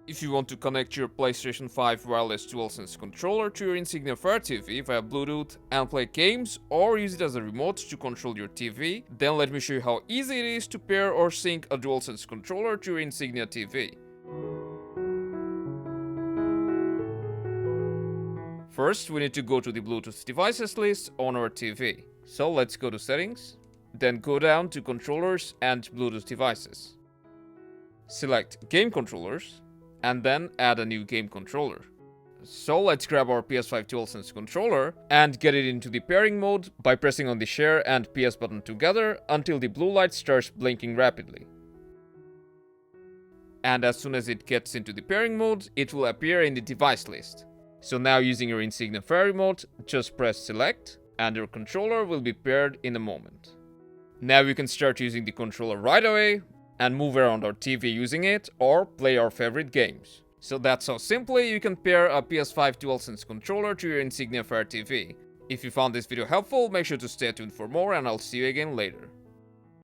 If you want to connect your PlayStation 5 wireless DualSense Controller to your Insignia Fire TV via Bluetooth and play games, or use it as a remote to control your TV, then let me show you how easy it is to pair or sync a DualSense Controller to your Insignia TV. First, we need to go to the Bluetooth devices list on our TV. So let's go to Settings, then go down to Controllers and Bluetooth devices. Select Game Controllers, and then add a new game controller. So let's grab our PS5 DualSense Controller and get it into the pairing mode by pressing on the Share and PS button together until the blue light starts blinking rapidly. And as soon as it gets into the pairing mode, it will appear in the device list. So now, using your Insignia Fire remote, just press Select and your controller will be paired in a moment. Now you can start using the controller right away and move around our TV using it, or play our favorite games. So that's how simply you can pair a PS5 DualSense controller to your Insignia Fire TV. If you found this video helpful, make sure to stay tuned for more, and I'll see you again later.